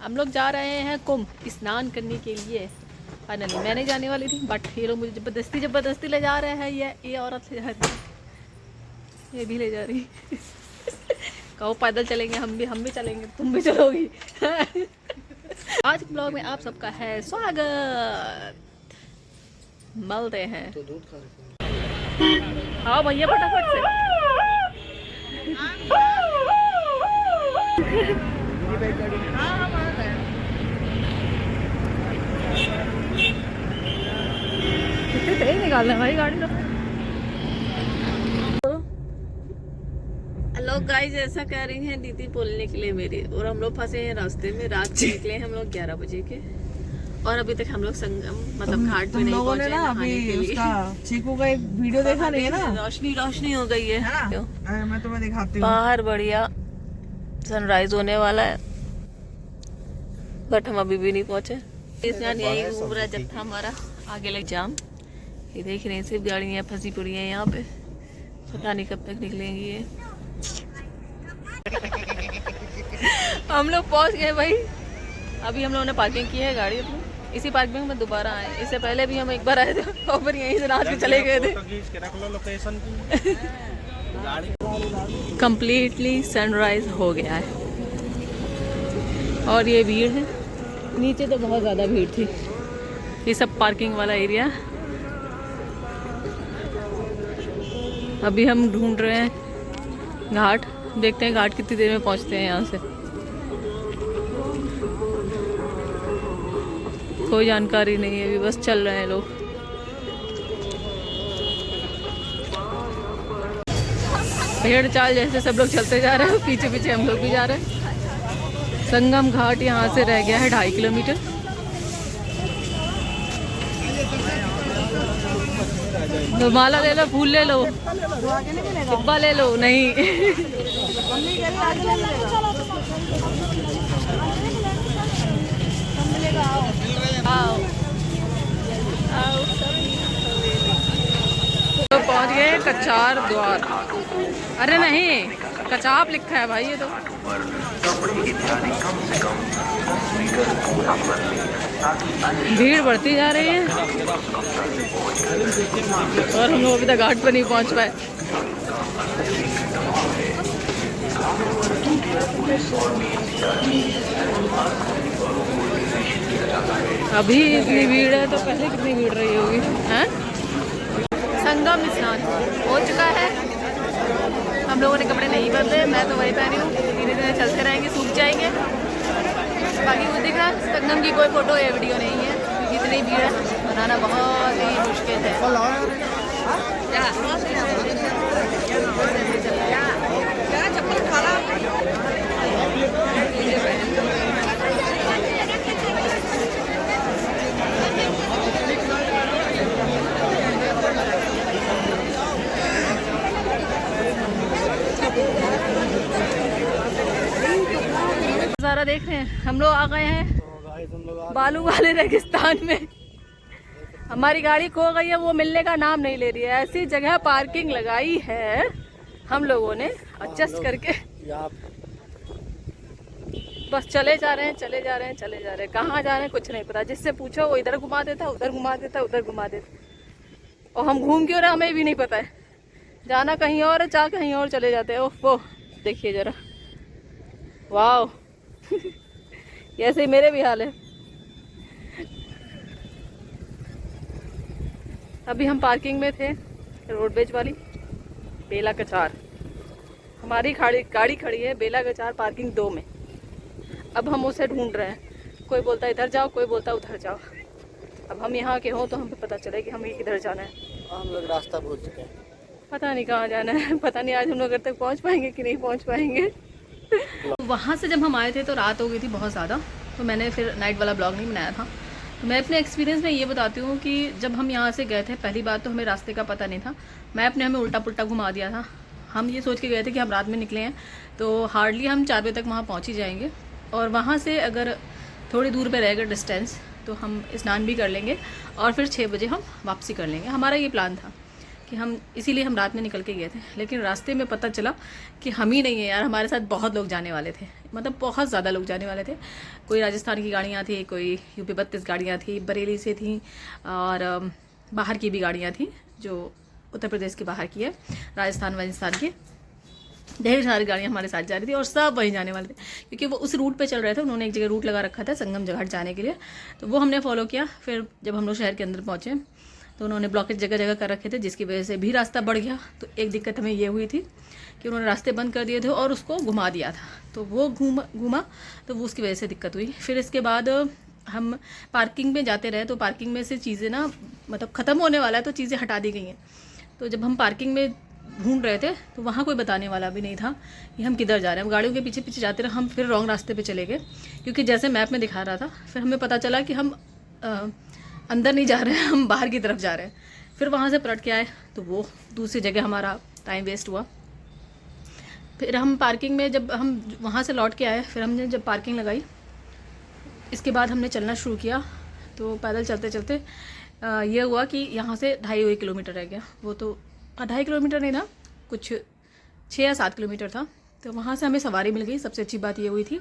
हम लोग जा रहे हैं कुंभ स्नान करने के लिए। फाइनली मैं नहीं जाने वाली थी, बट ये लोग मुझे जबरदस्ती ले जा रहे हैं। ये औरत ले जा रही है, ये भी ले जा रही कहो पैदल चलेंगे, हम भी चलेंगे, तुम भी चलोगी आज के ब्लॉग में आप सबका है स्वागत। मिलते हैं तो दूध खा रहे। हाँ भैया फटाफट से कितने तेज निकालना भाई गाड़ी तो। लोग गाइस ऐसा कह रही हैं दीदी बोलने के लिए मेरी, और हम लोग फंसे हैं रास्ते में। रात से निकले हैं हम लोग 11 बजे के, और अभी तक हम लोग संगम मतलब घाट पे नहीं पहुंचे ना अभी उसका चीकू का एक वीडियो देखा नहीं है ना। रोशनी हो गई है, मैं तुम्हें दिखाती हूँ। बाहर बढ़िया सनराइज होने वाला है, बट हम अभी भी नहीं पहुंचे। यही घूम रहा जत्था हमारा, आगे लग जाम। ये देख रहे हैं सिर्फ गाड़ियाँ फंसी पड़ी हैं यहाँ पे, पता नहीं कब तक निकलेंगी ये। हम लोग पहुंच गए भाई। अभी हम लोगों ने पार्किंग की है गाड़ी अपनी, इसी पार्किंग में दोबारा आए। इससे पहले भी हम एक बार आए थे और फिर यहीं से रात में चले गए थे। कंप्लीटली सनराइज हो गया है, और ये भीड़ है नीचे, तो बहुत ज़्यादा भीड़ थी। ये सब पार्किंग वाला एरिया। अभी हम ढूंढ रहे हैं घाट, देखते हैं घाट कितनी देर में पहुंचते हैं यहाँ से। कोई जानकारी नहीं है, अभी बस चल रहे हैं लोग। भेड़ चाल जैसे सब लोग चलते जा रहे हैं, पीछे पीछे हम लोग भी जा रहे हैं। संगम घाट यहाँ से रह गया है 2.5 किलोमीटर। तो माला ले लो, फूल ले लो, डिब्बा ले लो। नहीं आओ आओ। तो पहुंच गए कचार द्वार। अरे नहीं, कचाप लिखा है भाई ये तो। भीड़ बढ़ती जा रही है, और हम लोग अभी तक घाट पर नहीं पहुंच पाए। अभी इतनी भीड़ है तो पहले कितनी भीड़ रही होगी हैं? संगम स्नान हो चुका है, हम लोगों ने कपड़े नहीं बदले, मैं तो वही पहनी हूँ। धीरे धीरे चलते रहेंगे, सूख जाएंगे। बाकी वो दिख रहा है संगम की कोई फोटो या वीडियो नहीं है, क्योंकि इतनी भीड़ है, बनाना बहुत ही मुश्किल है। चप्पल खा नज़ारा देख रहे हैं। हम लोग आ गए हैं बालू वाले रेगिस्तान में। हमारी गाड़ी खो गई है, वो मिलने का नाम नहीं ले रही है। ऐसी जगह पार्किंग लगाई है हम लोगों ने एडजस्ट करके, बस चले जा रहे हैं, चले जा रहे हैं, चले जा रहे हैं। कहाँ जा रहे हैं कुछ नहीं पता। जिससे पूछो वो इधर घुमा देता, उधर घुमा देता, उधर घुमा देता, और हम घूम क्यों रहे हमें भी नहीं पता है। जाना कहीं और है, चाह कहीं और चले जाते हैं। ओह देखिए जरा, वाह ऐसे ही मेरे भी हाल है। अभी हम पार्किंग में थे, रोडवेज वाली बेला कचार। हमारी गाड़ी खड़ी है बेला कचार पार्किंग 2 में। अब हम उसे ढूंढ रहे हैं, कोई बोलता है इधर जाओ, कोई बोलता है उधर जाओ। अब हम यहाँ के हों तो हमें पता चले कि हमें किधर जाना है। हम लोग रास्ता भूल चुके हैं, पता नहीं कहाँ जाना है। पता नहीं आज हम लोग घर तक पहुँच पाएंगे कि नहीं पहुँच पाएंगे। वहाँ से जब हम आए थे तो रात हो गई थी बहुत ज़्यादा, तो मैंने फिर नाइट वाला ब्लॉग नहीं बनाया था। तो मैं अपने एक्सपीरियंस में ये बताती हूँ कि जब हम यहाँ से गए थे, पहली बात तो हमें रास्ते का पता नहीं था। मैं अपने हमें उल्टा पुल्टा घुमा दिया था। हम ये सोच के गए थे कि हम रात में निकले हैं तो हार्डली हम 4 बजे तक वहाँ पहुँच ही जाएंगे, और वहाँ से अगर थोड़ी दूर पे रहेगा डिस्टेंस तो हम स्नान भी कर लेंगे और फिर 6 बजे हम वापसी कर लेंगे। हमारा ये प्लान था कि कि हम इसीलिए हम रात में निकल के गए थे। लेकिन रास्ते में पता चला कि हम ही नहीं है यार, हमारे साथ बहुत लोग जाने वाले थे, मतलब बहुत ज़्यादा लोग जाने वाले थे। कोई राजस्थान की गाड़ियाँ थी, कोई यूपी 32 गाड़ियाँ थी, बरेली से थी, और बाहर की भी गाड़ियाँ थी जो उत्तर प्रदेश के बाहर की है, राजस्थान की ढेर सारी गाड़ियाँ हमारे साथ जा रही थी और सब वहीं जाने वाले थे, क्योंकि वो उस रूट पे चल रहे थे। उन्होंने एक जगह रूट लगा रखा था संगम घाट जाने के लिए, तो वो हमने फॉलो किया। फिर जब हम लोग शहर के अंदर पहुँचे तो उन्होंने ब्लॉकेज जगह जगह कर रखे थे, जिसकी वजह से भी रास्ता बढ़ गया। तो एक दिक्कत हमें ये हुई थी कि उन्होंने रास्ते बंद कर दिए थे और उसको घुमा दिया था, तो वो घूमा तो वो उसकी वजह से दिक्कत हुई। फिर इसके बाद हम पार्किंग में जाते रहे, तो पार्किंग में से चीज़ें ना मतलब ख़त्म होने वाला है, तो चीज़ें हटा दी गई हैं। तो जब हम पार्किंग में ढूंढ रहे थे तो वहाँ कोई बताने वाला भी नहीं था कि हम किधर जा रहे हैं। हम गाड़ियों के पीछे पीछे जाते रहे, हम फिर रॉन्ग रास्ते पे चले गए, क्योंकि जैसे मैप में दिखा रहा था। फिर हमें पता चला कि हम अंदर नहीं जा रहे हैं, हम बाहर की तरफ जा रहे हैं। फिर वहाँ से पलट के आए, तो वो दूसरी जगह हमारा टाइम वेस्ट हुआ। फिर हम पार्किंग में जब हम वहाँ से लौट के आए, फिर हमने जब पार्किंग लगाई, इसके बाद हमने चलना शुरू किया। तो पैदल चलते चलते ये हुआ कि यहाँ से 2.5 किलोमीटर रह गया। वो तो 2.5 किलोमीटर नहीं था, कुछ 6 या 7 किलोमीटर था। तो वहाँ से हमें सवारी मिल गई। सबसे अच्छी बात ये हुई थी,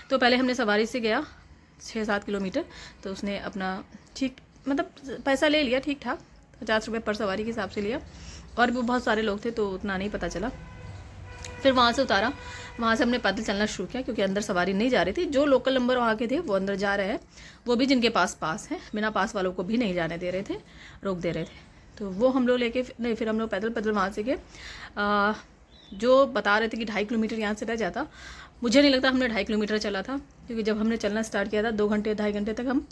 तो पहले हमने सवारी से गया 6-7 किलोमीटर, तो उसने अपना ठीक मतलब पैसा ले लिया, ठीक ठाक 50 रुपये पर सवारी के हिसाब से लिया। और भी बहुत सारे लोग थे तो उतना नहीं पता चला। फिर वहाँ से उतारा, वहाँ से हमने पैदल चलना शुरू किया, क्योंकि अंदर सवारी नहीं जा रही थी। जो लोकल नंबर वहाँ के थे वो अंदर जा रहे हैं, वो भी जिनके पास पास है, बिना पास वालों को भी नहीं जाने दे रहे थे, रोक दे रहे थे। तो वो हम लोग लेके नहीं, फिर हम लोग पैदल वहाँ से गए। जो बता रहे थे कि 2.5 किलोमीटर यहाँ से रह जाता, मुझे नहीं लगता हमने 2.5 किलोमीटर चला था, क्योंकि जब हमने चलना स्टार्ट किया था 2 घंटे 2.5 घंटे तक हम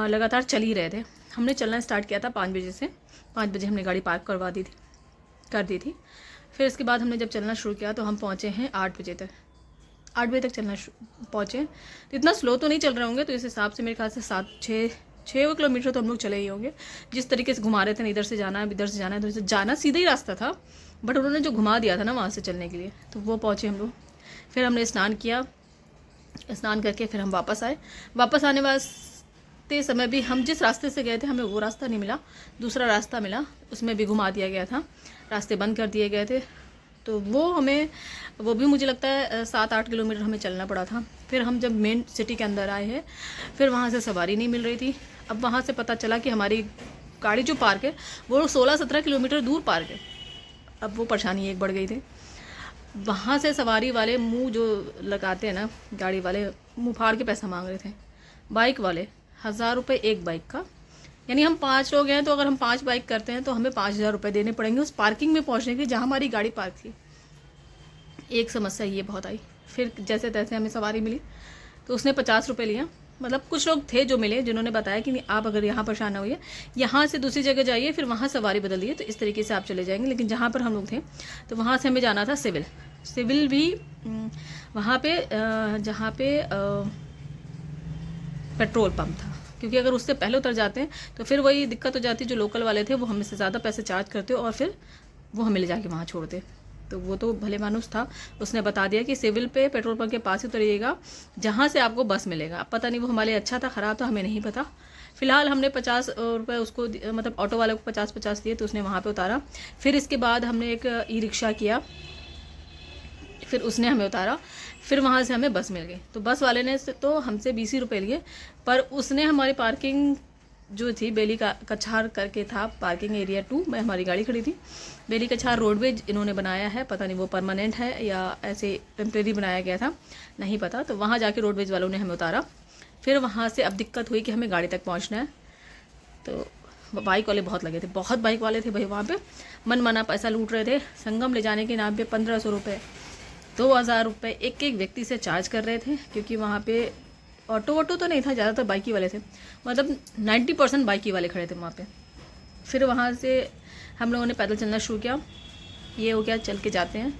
लगातार चल ही रहे थे। हमने चलना स्टार्ट किया था 5 बजे से। 5 बजे हमने गाड़ी पार्क कर दी थी। फिर इसके बाद हमने जब चलना शुरू किया तो हम पहुँचे हैं 8 बजे तक। 8 बजे तक चलना पहुँचे, तो इतना स्लो तो नहीं चल रहे होंगे। तो इस हिसाब से मेरे ख्याल से 6 किलोमीटर तो हम लोग चले ही होंगे। जिस तरीके से घुमा रहे थे, इधर से जाना है, इधर से जाना है, इधर से जाना, सीधा ही रास्ता था, बट उन्होंने जो घुमा दिया था ना वहाँ से चलने के लिए, तो वो पहुँचे हम लोग। फिर हमने स्नान किया, स्नान करके फिर हम वापस आए। वापस आने वास्ते समय भी हम जिस रास्ते से गए थे हमें वो रास्ता नहीं मिला, दूसरा रास्ता मिला, उसमें भी घुमा दिया गया था, रास्ते बंद कर दिए गए थे। तो वो भी मुझे लगता है 7-8 किलोमीटर हमें चलना पड़ा था। फिर हम जब मेन सिटी के अंदर आए हैं, फिर वहाँ से सवारी नहीं मिल रही थी। अब वहाँ से पता चला कि हमारी गाड़ी जो पार्क है वो 16-17 किलोमीटर दूर पार्क है। अब वो परेशानी एक बढ़ गई थी। वहाँ से सवारी वाले मुँह जो लगाते हैं ना, गाड़ी वाले मुँह फाड़ के पैसा मांग रहे थे। बाइक वाले 1000 रुपये एक बाइक का, यानी हम 5 लोग हैं, तो अगर हम 5 बाइक करते हैं तो हमें 5000 रुपये देने पड़ेंगे उस पार्किंग में पहुंचने के, जहां हमारी गाड़ी पार्क थी। एक समस्या ये बहुत आई। फिर जैसे तैसे हमें सवारी मिली, तो उसने 50 रुपये लिया। मतलब कुछ लोग थे जो मिले, जिन्होंने बताया कि नहीं, आप अगर यहाँ परेशान ना होइए, यहाँ से दूसरी जगह जाइए, फिर वहाँ सवारी बदल दिए, तो इस तरीके से आप चले जाएंगे। लेकिन जहाँ पर हम लोग थे, तो वहाँ से हमें जाना था सिविल भी वहाँ पे जहाँ पे पेट्रोल पंप था, क्योंकि अगर उससे पहले उतर जाते हैं तो फिर वही दिक्कत हो जाती। जो लोकल वाले थे वो हमें से ज़्यादा पैसे चार्ज करते और फिर वो हमें ले जाके वहाँ छोड़ते। तो वो तो भले मानुस था, उसने बता दिया कि सिविल पे पेट्रोल पंप के पास ही उतरिएगा, जहाँ से आपको बस मिलेगा। अब पता नहीं वो हमारे लिए अच्छा था ख़राब था, हमें नहीं पता। फिलहाल हमने 50 रुपये उसको मतलब ऑटो वाले को 50-50 दिए, तो उसने वहाँ पर उतारा। फिर इसके बाद हमने एक ई-रिक्शा किया, फिर उसने हमें उतारा। फिर वहाँ से हमें बस मिल गई। तो बस वाले ने तो हमसे 20 ही रुपये लिए, पर उसने हमारी पार्किंग जो थी बेली का कछार करके था, पार्किंग एरिया 2 में हमारी गाड़ी खड़ी थी। बेली कछार रोडवेज इन्होंने बनाया है, पता नहीं वो परमानेंट है या ऐसे टेम्प्रेरी बनाया गया था, नहीं पता। तो वहाँ जाके रोडवेज वालों ने हमें उतारा। फिर वहाँ से अब दिक्कत हुई कि हमें गाड़ी तक पहुँचना है। तो बाइक वाले बहुत लगे थे, बहुत बाइक वाले थे भाई। वहाँ पर मन माना पैसा लूट रहे थे। संगम ले जाने के नाम पर 1500 रुपये 2000 रुपये एक व्यक्ति से चार्ज कर रहे थे, क्योंकि वहाँ पे ऑटो तो नहीं था, ज़्यादातर बाइकी वाले थे, मतलब 90% बाइकी वाले खड़े थे वहाँ पे। फिर वहाँ से हम लोगों ने पैदल चलना शुरू किया। ये हो गया, चल के जाते हैं,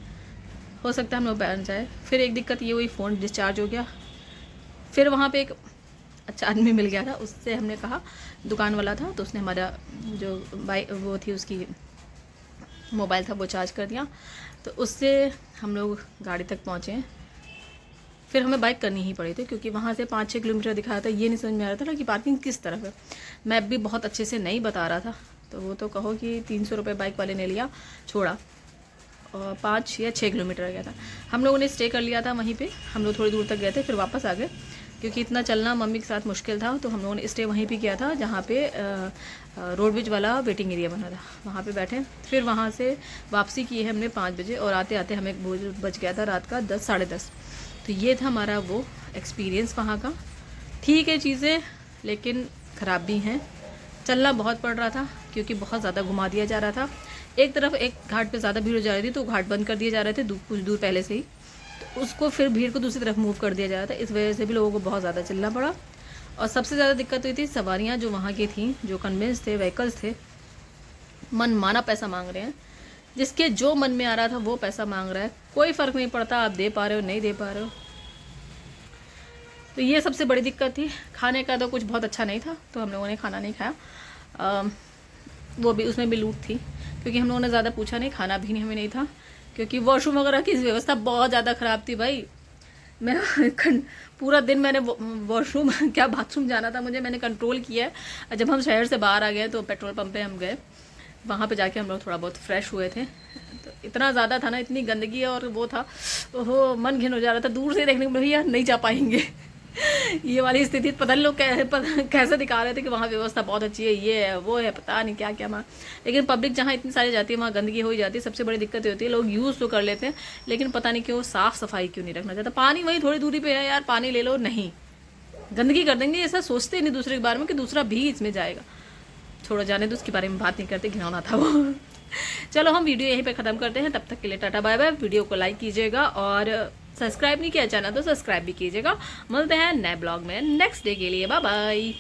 हो सकता है हम लोग पहुँच जाए। फिर एक दिक्कत ये हुई, फ़ोन डिस्चार्ज हो गया। फिर वहाँ पे एक अच्छा आदमी मिल गया था, उससे हमने कहा, दुकान वाला था, तो उसने हमारा जो बाइक वो थी उसकी मोबाइल था वो चार्ज कर दिया। तो उससे हम लोग गाड़ी तक पहुँचे। फिर हमें बाइक करनी ही पड़ी थी, क्योंकि वहाँ से 5-6 किलोमीटर दिखा रहा था। ये नहीं समझ में आ रहा था कि पार्किंग किस तरफ है। मैप भी बहुत अच्छे से नहीं बता रहा था, तो वो तो कहो कि 300 रुपये बाइक वाले ने लिया, छोड़ा, और 5 या 6 किलोमीटर रह गया था। हम लोगों ने स्टे कर लिया था वहीं पे, हम लोग थोड़ी दूर तक गए थे, फिर वापस आ गए क्योंकि इतना चलना मम्मी के साथ मुश्किल था। तो हम लोगों ने स्टे वहीं पे किया था जहाँ पे रोड ब्रिज वाला वेटिंग एरिया बना था, वहाँ पे बैठे। फिर वहाँ से वापसी की है हमने 5 बजे, और आते आते हमें बज गया था रात का 10 साढ़े 10। तो ये था हमारा वो एक्सपीरियंस वहाँ का। ठीक है चीज़ें, लेकिन ख़राब भी हैं। चलना बहुत पड़ रहा था क्योंकि बहुत ज़्यादा घुमा दिया जा रहा था। एक तरफ एक घाट पे ज़्यादा भीड़ हो जा रही थी तो घाट बंद कर दिए जा रहे थे कुछ दूर पहले से ही, तो उसको फिर भीड़ को दूसरी तरफ मूव कर दिया जा रहा था। इस वजह से भी लोगों को बहुत ज़्यादा चलना पड़ा। और सबसे ज़्यादा दिक्कत हुई थी सवारियाँ जो वहाँ की थी, जो कन्वेंस थे, व्हीकल्स थे, मन माना पैसा मांग रहे हैं। जिसके जो मन में आ रहा था वो पैसा मांग रहा है, कोई फ़र्क नहीं पड़ता आप दे पा रहे हो नहीं दे पा रहे हो। तो ये सबसे बड़ी दिक्कत थी। खाने का तो कुछ बहुत अच्छा नहीं था, तो हम लोगों ने खाना नहीं खाया। वो भी, उसमें भी लूट थी क्योंकि हम लोगों ने ज़्यादा पूछा नहीं, खाना भी नहीं हमें नहीं था क्योंकि वॉशरूम वगैरह की व्यवस्था बहुत ज़्यादा ख़राब थी भाई। मैं पूरा दिन मैंने वॉशरूम क्या बाथरूम जाना था मुझे, मैंने कंट्रोल किया है। जब हम शहर से बाहर आ गए तो पेट्रोल पंप पे हम गए, वहाँ पे जाके हम लोग थोड़ा बहुत फ्रेश हुए थे। तो इतना ज़्यादा था ना, इतनी गंदगी और वो था, ओहो मन घिन हो जा रहा था दूर से देखने में, भैया नहीं जा पाएंगे। ये वाली स्थिति, पता नहीं लोग कैसे दिखा रहे थे कि वहाँ व्यवस्था बहुत अच्छी है, ये है वो है, पता नहीं क्या क्या। लेकिन पब्लिक जहाँ इतनी सारी जाती है वहाँ गंदगी हो ही जाती है। सबसे बड़ी दिक्कत ये होती है, लोग यूज़ तो कर लेते हैं लेकिन पता नहीं क्यों साफ़ सफाई क्यों नहीं रखना चाहता। पानी वहीं थोड़ी दूरी पे है यार, पानी ले लो, नहीं गंदगी कर देंगे, ऐसा सोचते नहीं दूसरे के बारे में कि दूसरा भी इसमें जाएगा। छोड़ो जाने दो, उसके बारे में बात नहीं करते, घिनौना था वो। चलो हम वीडियो यहीं पे ख़त्म करते हैं, तब तक के लिए टाटा बाय बाय। वीडियो को लाइक कीजिएगा और सब्सक्राइब नहीं किया चैनल तो सब्सक्राइब भी कीजिएगा। मिलते हैं नए ब्लॉग में नेक्स्ट डे के लिए, बाय बाय।